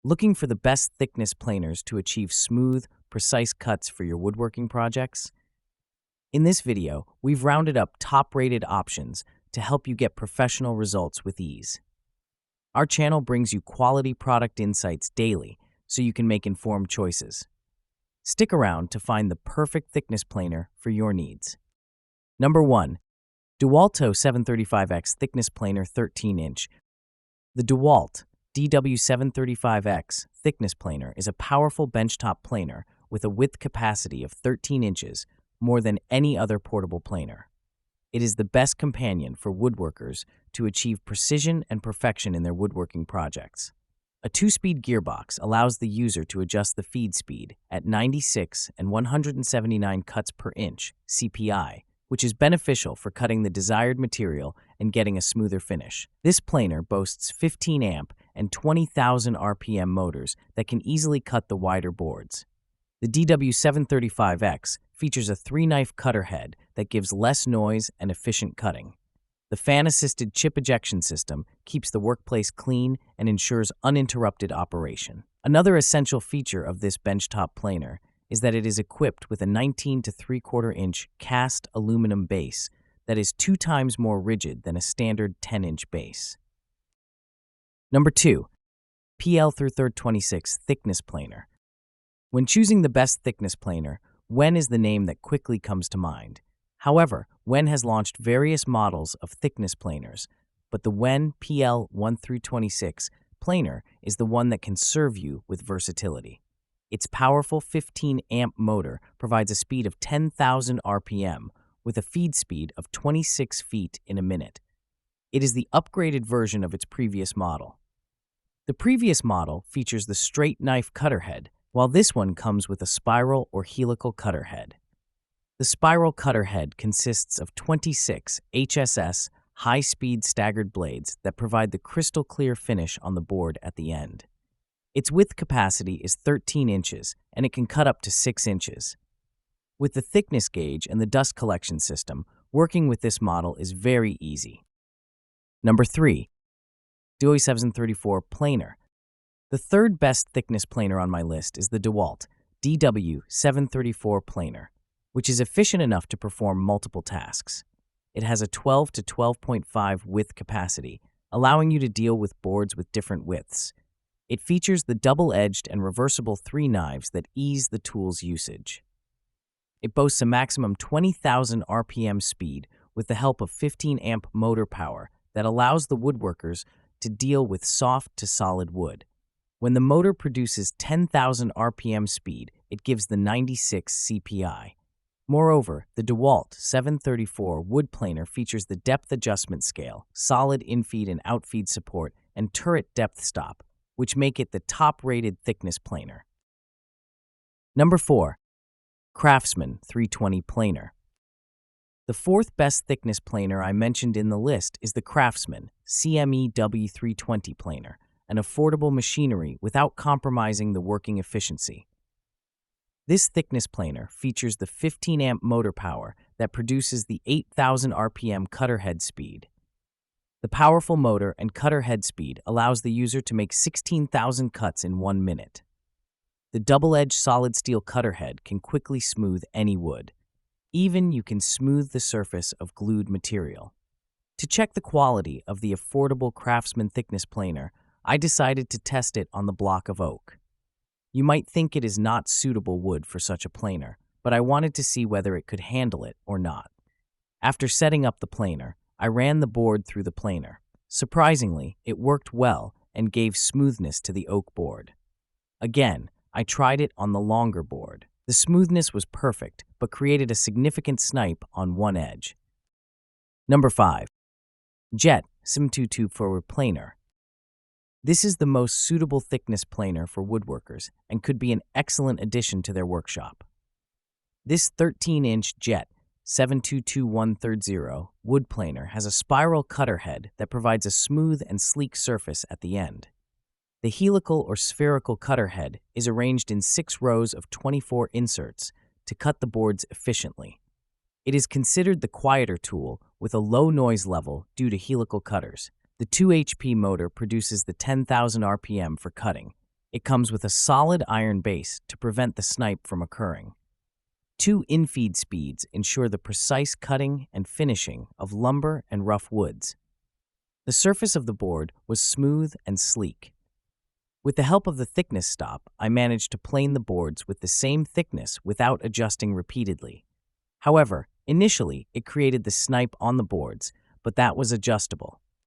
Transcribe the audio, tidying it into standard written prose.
Looking for the best thickness planers to achieve smooth, precise cuts for your woodworking projects? In this video, we've rounded up top-rated options to help you get professional results with ease. Our channel brings you quality product insights daily so you can make informed choices. Stick around to find the perfect thickness planer for your needs. Number 1. DeWalto 735X Thickness Planer 13-inch. The DeWalt DW735X Thickness Planer is a powerful benchtop planer with a width capacity of 13 inches, more than any other portable planer. It is the best companion for woodworkers to achieve precision and perfection in their woodworking projects. A 2-speed gearbox allows the user to adjust the feed speed at 96 and 179 cuts per inch (CPI), which is beneficial for cutting the desired material and getting a smoother finish. This planer boasts 15 amp and 20,000 RPM motors that can easily cut the wider boards. The DW735X features a 3-knife cutter head that gives less noise and efficient cutting. The fan-assisted chip ejection system keeps the workplace clean and ensures uninterrupted operation. Another essential feature of this benchtop planer is that it is equipped with a 19 3/4-inch cast aluminum base that is 2 times more rigid than a standard 10-inch base. Number 2. PL-26 Thickness Planer. When choosing the best thickness planer, Wen is the name that quickly comes to mind. However, Wen has launched various models of thickness planers, but the Wen PL-1-26 planer is the one that can serve you with versatility. Its powerful 15-amp motor provides a speed of 10,000 RPM with a feed speed of 26 feet in a minute. It is the upgraded version of its previous model. The previous model features the straight knife cutter head, while this one comes with a spiral or helical cutter head. The spiral cutter head consists of 26 HSS high-speed staggered blades that provide the crystal-clear finish on the board at the end. Its width capacity is 13 inches, and it can cut up to 6 inches. With the thickness gauge and the dust collection system, working with this model is very easy. Number 3. DW734 Planer. The third best thickness planer on my list is the DeWalt DW734 Planer, which is efficient enough to perform multiple tasks. It has a 12 to 12.5 width capacity, allowing you to deal with boards with different widths. It features the double-edged and reversible 3 knives that ease the tool's usage. It boasts a maximum 20,000 RPM speed with the help of 15-amp motor power that allows the woodworkers to deal with soft to solid wood. When the motor produces 10,000 RPM speed, it gives the 96 CPI. Moreover, the DeWalt 734 wood planer features the depth adjustment scale, solid infeed and outfeed support, and turret depth stop, which make it the top-rated thickness planer. Number 4. Craftsman 320 Planer. The fourth best thickness planer I mentioned in the list is the Craftsman CME W320 planer, an affordable machinery without compromising the working efficiency. This thickness planer features the 15-amp motor power that produces the 8,000 RPM cutter head speed. The powerful motor and cutter head speed allows the user to make 16,000 cuts in 1 minute. The double-edged solid steel cutter head can quickly smooth any wood. Even you can smooth the surface of glued material. To check the quality of the affordable Craftsman thickness planer, I decided to test it on the block of oak. You might think it is not suitable wood for such a planer, but I wanted to see whether it could handle it or not. After setting up the planer, I ran the board through the planer. Surprisingly, it worked well and gave smoothness to the oak board. Again, I tried it on the longer board. The smoothness was perfect, but created a significant snipe on one edge. Number 5. Jet Sim22 Forward Planer. This is the most suitable thickness planer for woodworkers and could be an excellent addition to their workshop. This 13-inch Jet 722130 wood planer has a spiral cutter head that provides a smooth and sleek surface at the end. The helical or spherical cutter head is arranged in 6 rows of 24 inserts to cut the boards efficiently. It is considered the quieter tool with a low noise level due to helical cutters. The 2 HP motor produces the 10,000 RPM for cutting. It comes with a solid iron base to prevent the snipe from occurring. Two infeed speeds ensure the precise cutting and finishing of lumber and rough woods. The surface of the board was smooth and sleek. With the help of the thickness stop, I managed to plane the boards with the same thickness without adjusting repeatedly. However, initially, it created the snipe on the boards, but that was adjustable.